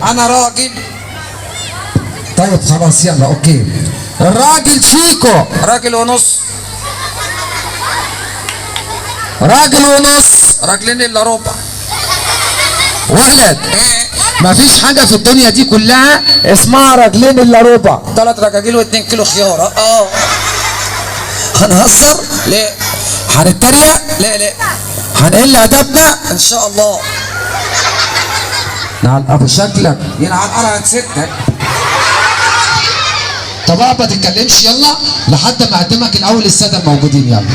انا راجل. طيب خلاص يلا اوكي. الراجل شيكو. راجل ونص. راجل ونص. راجلين الا ربع. ولد ايه؟ مفيش حاجة في الدنيا دي كلها اسمها راجلين الا ربع. 3 رجاجيل و2 كيلو خيار. هنهزر؟ ليه؟ هنتريق؟ لا هنقل ادبنا؟ ان شاء الله. نعم ابو شكلك يلعن قرعة ستك. طب ما تتكلمش يلا لحد ما اقدمك الاول الساده الموجودين. يلا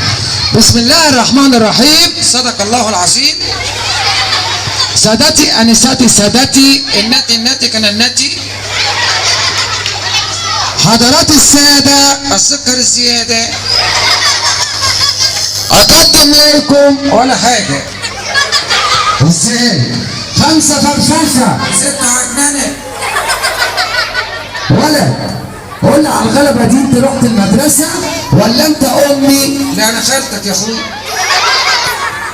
بسم الله الرحمن الرحيم. صدق الله العظيم. سادتي انساتي سادتي الناتي كان الناتي. حضرات الساده السكر الزياده. اقدم لكم ولا حاجه. ازاي 5 فرفشه 6 عجنانه. ولد قول لي على الغلبه دي، انت رحت المدرسه ولا انت امي؟ لا انا خالتك يا اخوي.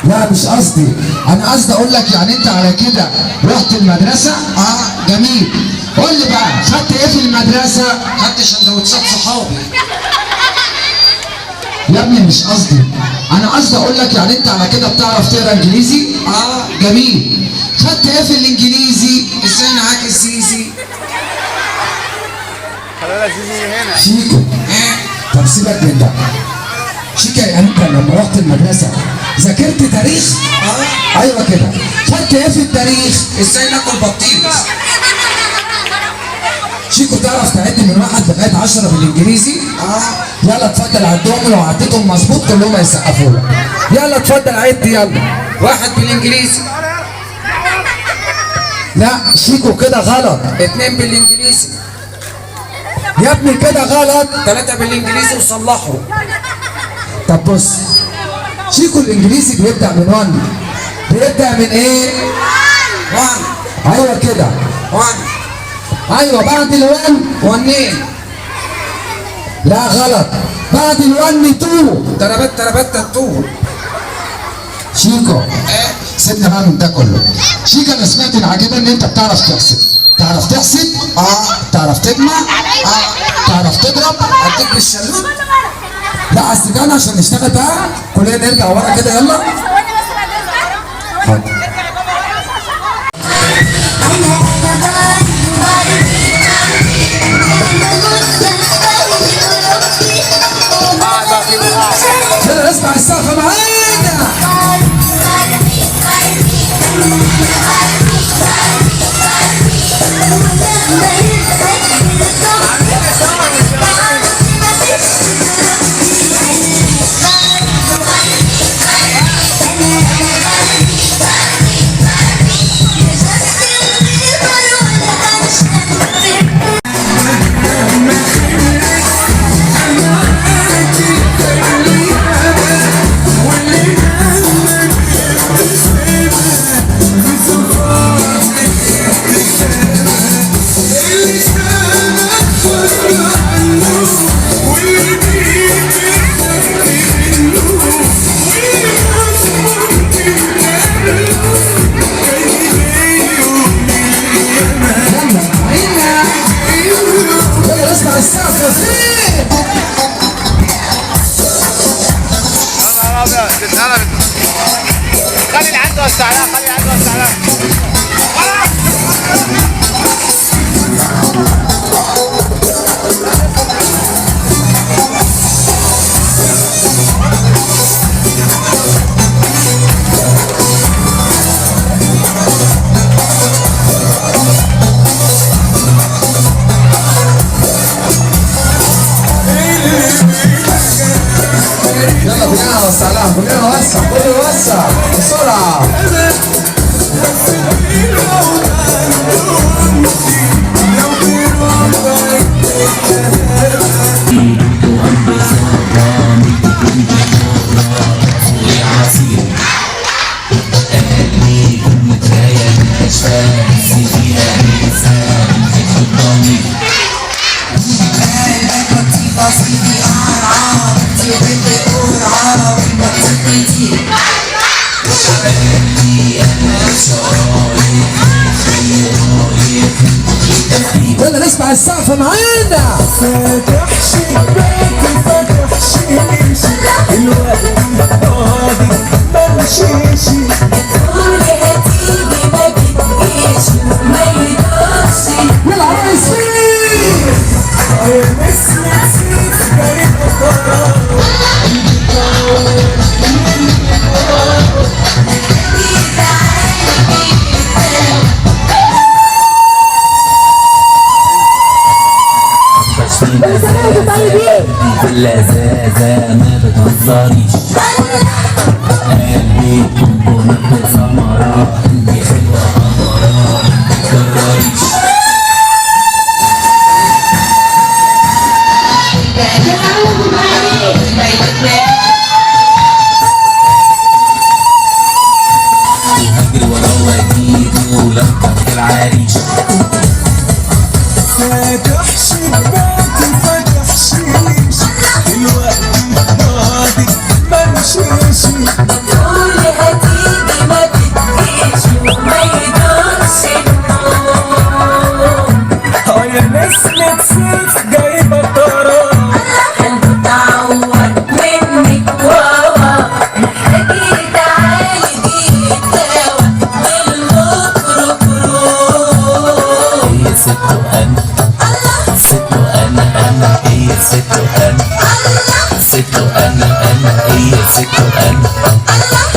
لا مش قصدي، انا قصدي اقول لك يعني انت على كده رحت المدرسه؟ جميل. قول لي بقى خدت ايه في المدرسه؟ خدت سندوتشات صحابي. يا ابني مش قصدي، انا قصدي اقول لك يعني انت على كده بتعرف تقرا انجليزي؟ جميل. خدت ايه في الانجليزي؟ ازاي معاك الزيزي؟ شيكو. طب سيبك من ده. شيكا انت لما رحت المدرسه ذاكرت تاريخ؟ ايوه كده. خدت ايه في التاريخ؟ ازاي ناكل بطيخ؟ شيكو تعرف تعد من 1 لغايه 10 بالانجليزي؟ يلا اتفضل عدهم، لو عديتهم مظبوط كلهم هيسقفوا لك. يلا اتفضل عد يلا. 1 بالانجليزي. لا شيكو كده غلط. 2 بالانجليزي. يا ابني كده غلط. 3 بالانجليزي وصلحوا. طب بص، شيكو الانجليزي بيبدأ من 1. بيبدأ من ايه؟ 1. ايوه كده 1. ايوه بعد ال1 1. لا غلط، بعد ال1 2. تربت الطول. شيكو سيبنا بقى من ده كله. شيكو انا سمعت العجيبه ان انت بتعرف تحسب. تعرف تحسب؟ تعرف تجمع؟ تعرف تضرب؟ اديك بالشلوت. لا استنى عشان نشتغل بقى، كلنا نرجع ورا كده يلا. حاضر. يلا نسمع السقف معانا. خلي اللي عنده وسع لها، خلي اللي عنده وسع لها. يلا كلنا نوسع لها، كلنا نوسع، كله يوسع بسرعة. يلا نسمع السقف معانا. فاتح شباكي فاتح شيشي الوقت فاضي بمشيشي قولي هتيجي ما بتجيش ما يدوش يلا عرايس فين؟ نسمة سيف جايب قرار في اللذاذة ما بتهزريش قلبي كومبونات سمرة انتي حلوة قمرة متكرريش وهجري ورا واجيب ولما في العريش فاتح شباكي فاتح شيشي الوقت فاضي بمشيشي قولي هتيجي ما بتجيش وما يدوش النوم يا نسمة سيف جايبة قرار قلبي اتعود منك واوا محتاجة تعالجي الدوا والميكروبروم هي ست وانا ست وانا هي ست وانا ست وانا هي ست وانا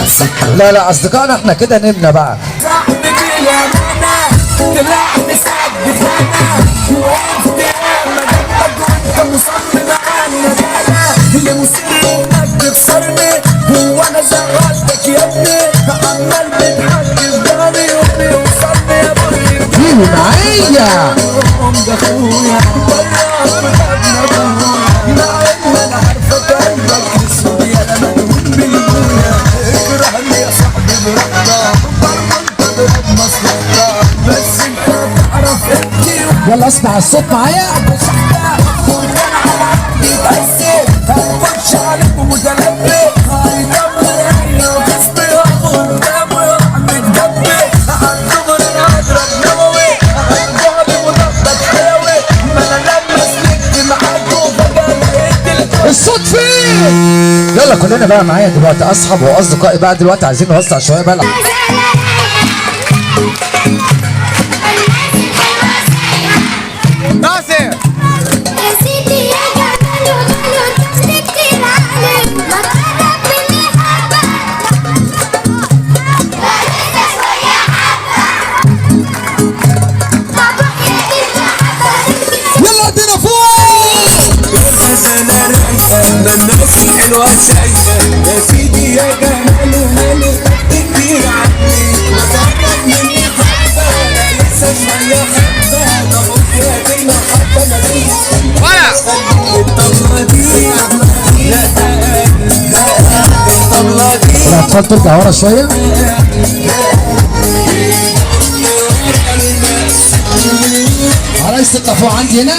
ست لا لا اصدقائنا احنا كده نمنا بقى. صاحبتي الأمانة طلعت سعد خانة وقفت ياما جنبك وانت مصمم على الندالة هي مصيري انك تكسرني هو انا زغلتك يا ابني عمال بتحكي في ضهري وبيوصلني يا ابوي مين معايا؟ ام ده اخويا طلعت بحضن ابويا مع ان انا عارفة قلبك اسود يا انا مجنون بالبويا اكرهني يا صاحبي براحتك تضرب مصلحتك بس انت تعرف انتي يلا اسمع الصوت معايا. وكان على عقلي تأثير هنخش عليك ومتلبي هيدمر عيني وجسمي قدامه يعمل جنبي هتدمر انا هضرب نووي هتجعلي وضغطك حيوي ما انا لما سلكت معاكوا فجأة لقيت الصوت فين؟ يلا كلنا بقى معايا دلوقتي اصحاب واصدقائي بقى دلوقتي عايزين نوسع شويه بقى. ناصر يا سيدي يا جمال وماله تاخد كتير عليك ما تقرب مني حبة لسه شوية حبة بابا يا المحبة يلا ادينا فوق. انا رايقه ده الناس الحلوه شايفه يا سيدي يا جمال وماله كتير عنك ما تقرب مني حبه لسه شويه حبه طب يا كلمه حتى ما فيش ولا الطبله دي لا الطبله دي الاطفال ترجع ورا شويه. عرايس تطلع فوق عندي هنا.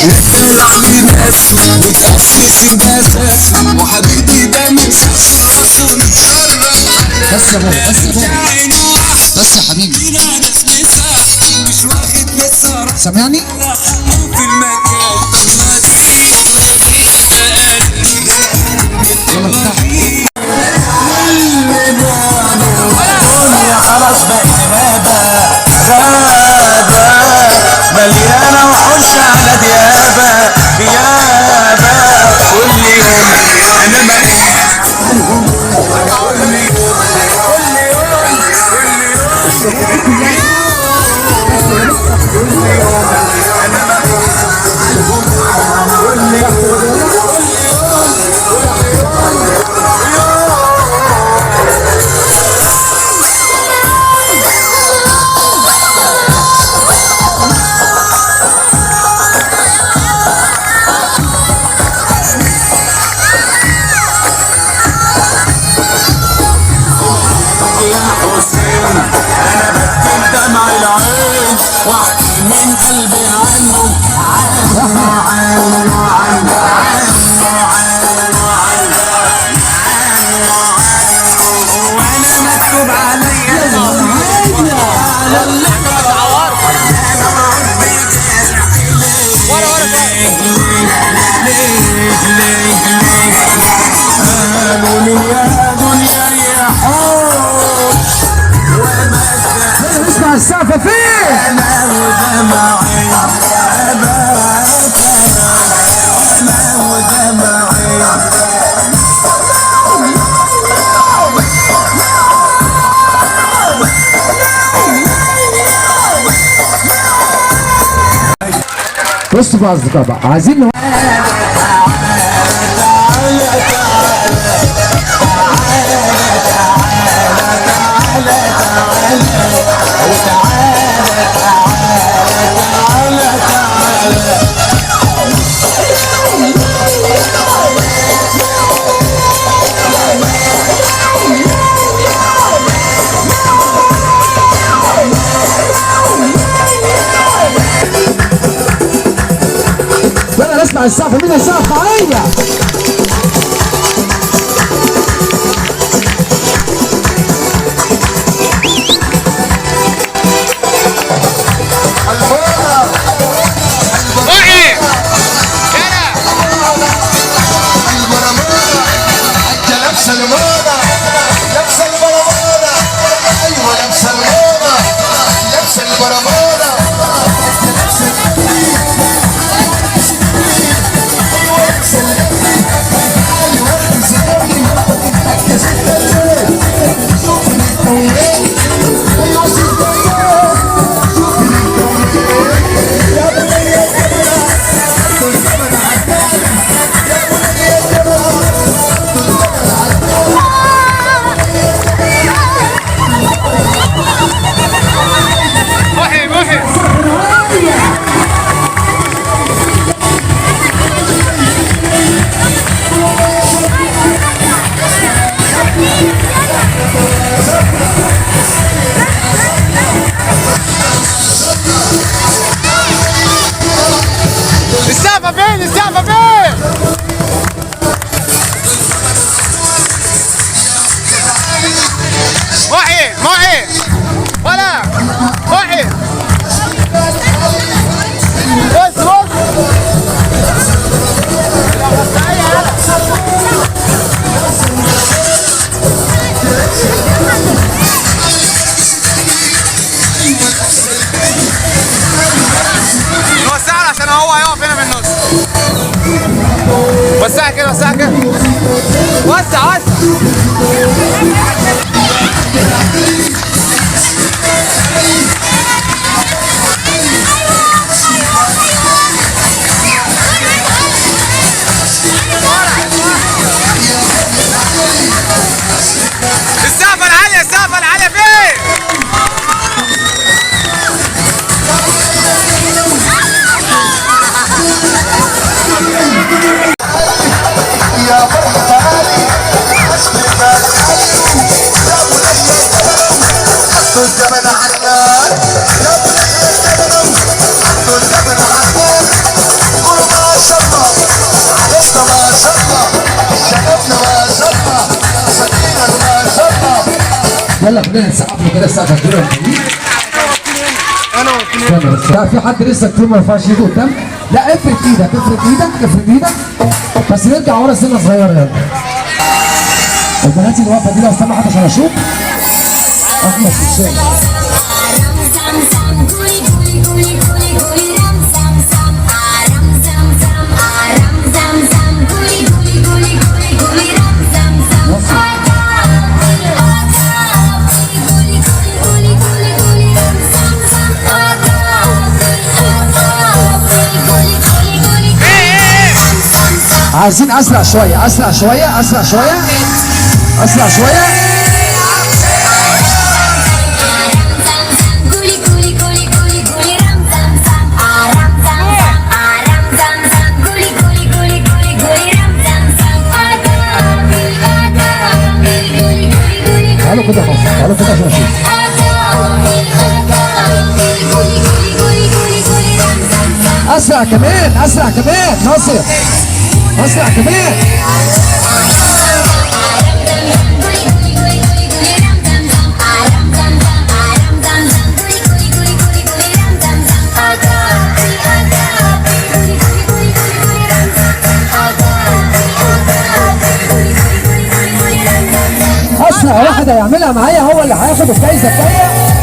طلعني ناس وتأسس انجازات وحبيبي ده مش راسه متشرف بس يا بابا بس يا بابا بس يا حبيبي مش واخد لسه راح سامعني؟ في المكان يلا افتح. الدنيا خلاص بقت غابة مليانة وحوش على ديابة كل يوم أنا عفافين. انا ودمعي ابعت انا ودمعي. بصوا بقى اصدقاء بقى عايزين نسمع السقف. مين السقف معايا؟ وسع كده وسع كده وسع وسع. السقفة العالية السقفة العالية فين؟ يا فرحة علي حسبي بالي يا بني حطوا الجبل عالنار يا بني حطوا الجبل عالنار قولوا ما شاء الله عرسنا ما شاء الله شبابنا ما شاء الله سكينة ما شاء الله. يلا خلينا نسقف له كده السقفه كبيره. لا في حد لسه كتير ما ينفعش يجي قدام. لا افرد ايدك افرد ايدك افرد ايدك بس نرجع ورا سنه صغيره. يلا البنات اللي واقفه دي لو سمحت عشان اشوف احمد في الشارع. عايزين اسرع شويه اسرع شويه اسرع شويه اسرع شويه. تعالوا كده خلاص تعالوا كده عشان اشوف. اسرع كمان اسرع كمان ناصر اسرع كمان. اسرع واحد هيعملها معايا هو اللي هياخد الجايزه الجايه.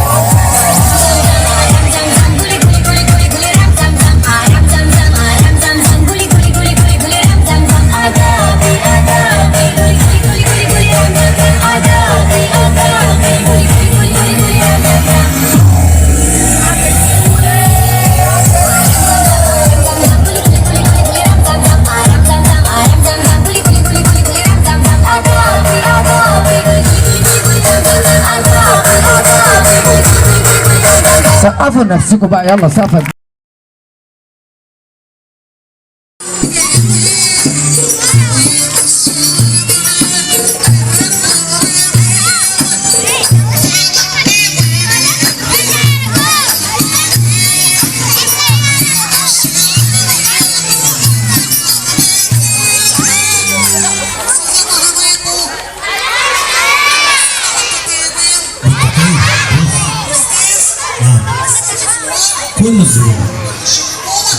سقفوا لنفسكم بقى، يلا سقفوا. كل الظروف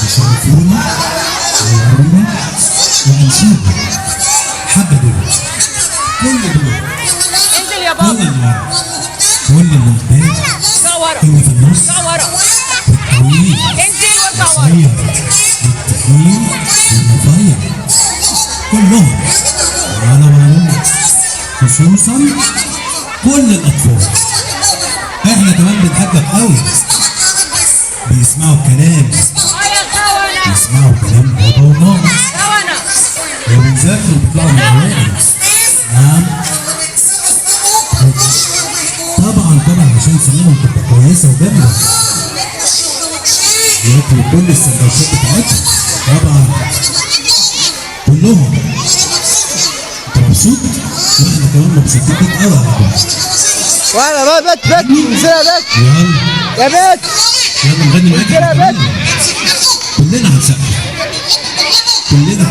بيشرفونا ويعملونا وهنسيبهم حبة دول كل دول انزل يا كل بابا. اللي اللي قدام صورة اللي في النص صورة. والطويل انزل وصورة. والقصير والتخين والرفيع كلهم على بعضهم، خصوصا كل الأطفال. احنا كمان بنحبك قوي، بيسمعوا الكلام، بيسمعوا كلام بابا وماما وبيذاكروا بيطلعوا من الأوائل. نعم طبعا عشان سنانهم تبقى كويسة وجامدة ياكلوا كل السندوتشات بتاعتهم طبعا كلهم. انت مبسوط؟ واحنا كمان مبسوطين بيك قوي على فكرة. وانا بقى بت انزل يا بت يلا يا بت. يلا نغني معاك يا احنا بت. كمان. كلنا هنسقف كلنا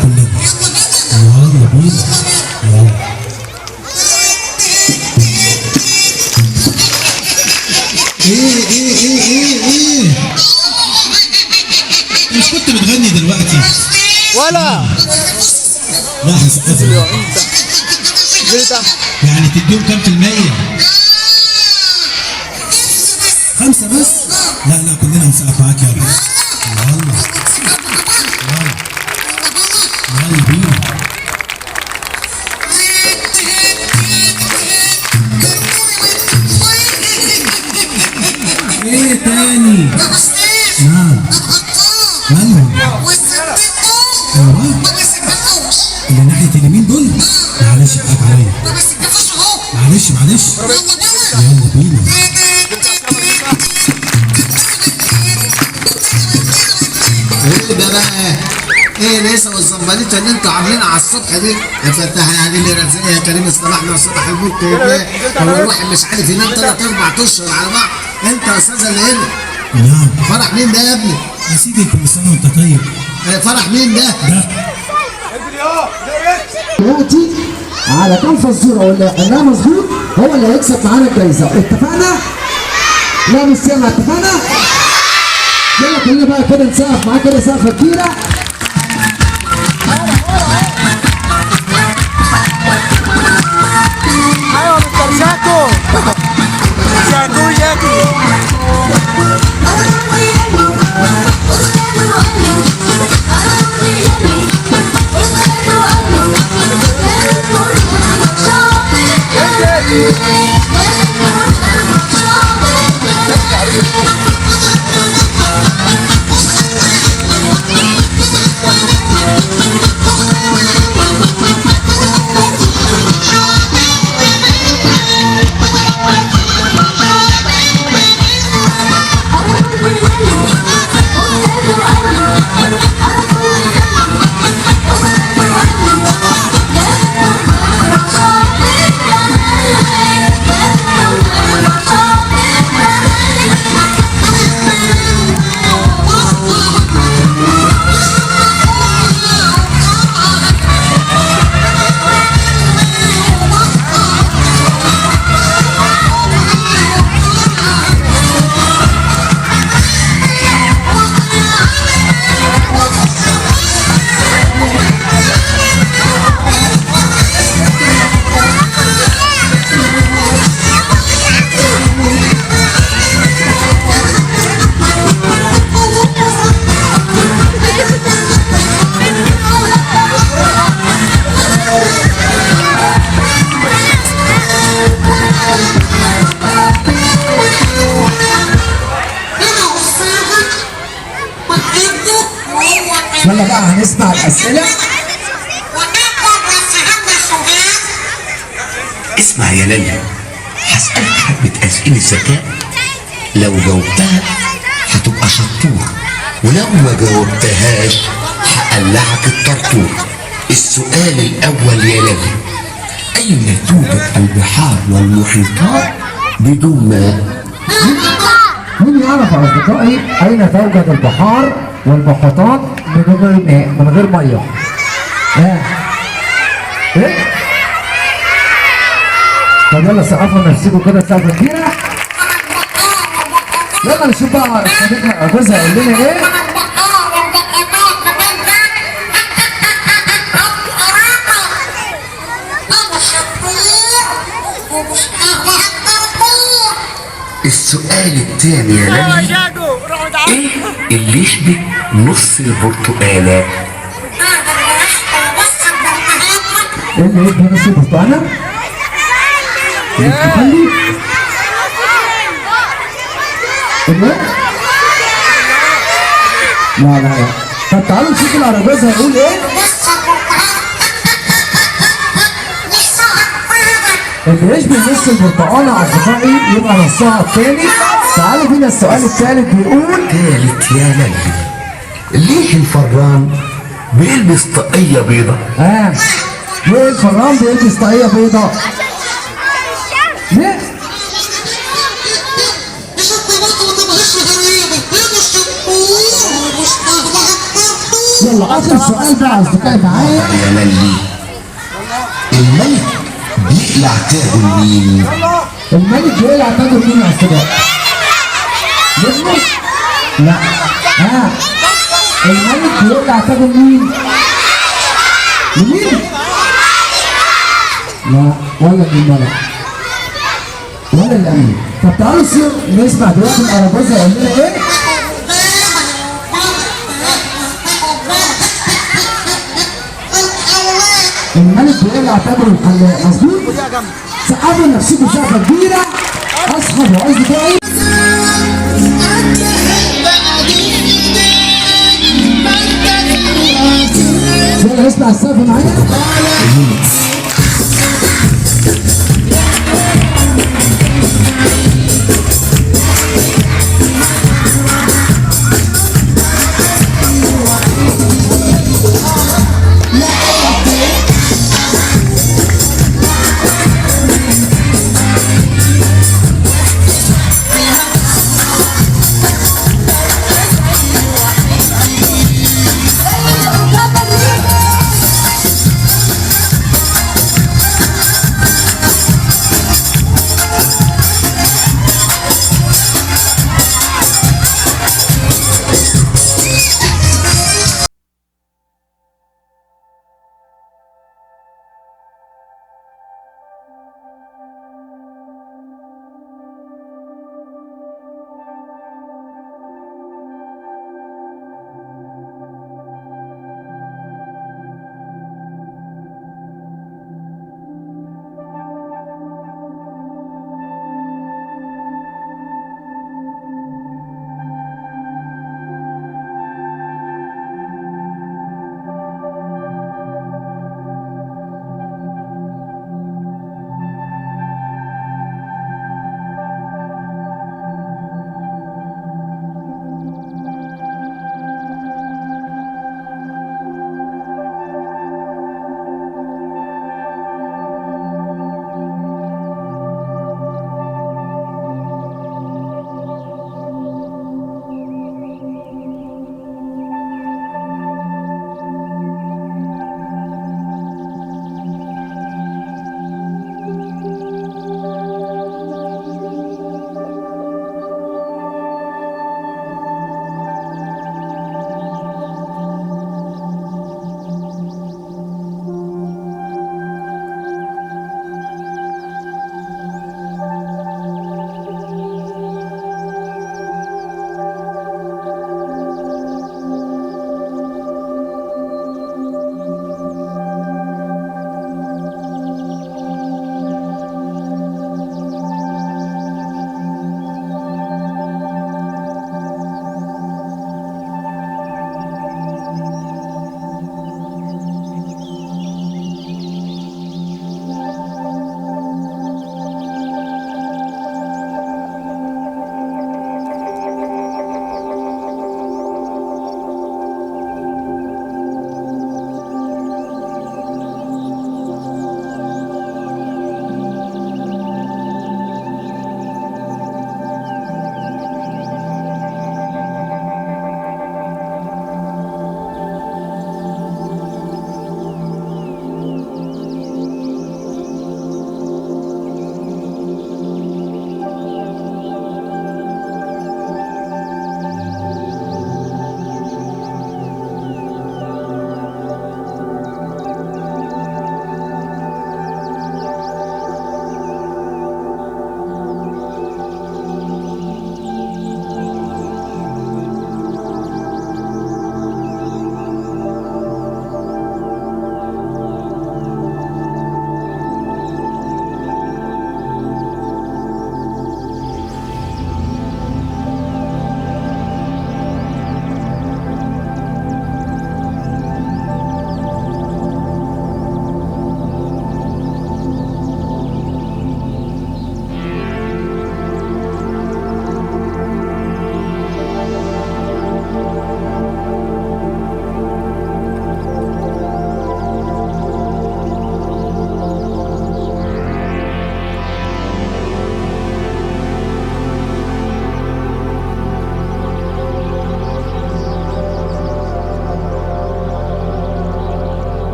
يلا بينا يلا. ايه مش كنت بتغني دلوقتي؟ ولا لا هسقف لك. يعني تديهم كام في المية؟ 5 بس؟ لا كلنا هنسقف معاك يلا. يلا بينا. ايه تاني؟ نعم مالهم؟ ايوه اللي ناحية اليمين دول؟ معلش حقك عليا، معلش يلا بينا. ايه ده بقى؟ ايه لسه والزنبليطه اللي انتوا عاملينها على الصبح دي؟ يا فتاح يا عادل يا رزاق يا كريم اصطلحنا وصباح الملك يا هو الواحد مش عارف ينام 3-4 اشهر على بعض. انت يا استاذ اللي هنا نعم فرح مين ده يا ابني؟ يا سيدي كل سنة وانت طيب. فرح مين ده؟ دلوقتي على كام فزوره واللي قالها مظبوط هو اللي هيكسب معانا الجايزه، اتفقنا؟ لا مش سامع، اتفقنا؟ يلا كلنا بقى كده نسقف معاه كده سقفه كبيره. ايوه مستر جاكو. يلا بقى هنسمع الاسئله. اسمع يا ليلى، هسألك حبة أسئلة ذكاء لو جاوبتها هتبقى شطور، ولو ما جاوبتهاش هقلعك الطرطور. السؤال الأول يا نبي، أين توجد البحار والمحيطات بدون ماء؟ مين يعرف يا اصدقائي اين توجد البحار والمحيطات من غير ماء، من غير ميه؟ ايه؟ طب يلا سقفوا لنفسكم كده سقفه كبيره. يلا نشوف بقى صديقنا جوزها يقول لنا ايه؟ السؤال التاني يا نبي، ايه اللي يشبه نص البرتقالة؟ ايه اللي يشبه نص البرتقالة؟ الكحلي؟ ايه؟ لا. طب تعالوا نشوف العربيز هيقول ايه؟ اللي يشبه نص البرتقالة أصدقائي يبقى نصها التاني. تعالوا بينا السؤال التالت بيقول تالت يا نبي، ليه الفران بيلبس طاقية بيضة؟ ليه الفران بيلبس طاقية بيضة؟ ليه؟ يلا آخر سؤال بقى أصدقائي معايا. يا نبي، الملك بيقلع تاجه لمين؟ الملك بيقلع تاجه لمين يا أصدقائي؟ لابنه؟ لا. الملك بيقلع تاجه لمين؟ لمين؟ لا، ولا للملك ولا الأمير. طب تعالوا نسمع دلوقتي الأرابيزة يقول لنا إيه؟ الملك بيقلع تاجه للحلاق، مظبوط؟ سقفوا لنفسكم سقفة كبيرة. أصحاب وأصدقائي يلا نسمع السقف معايا.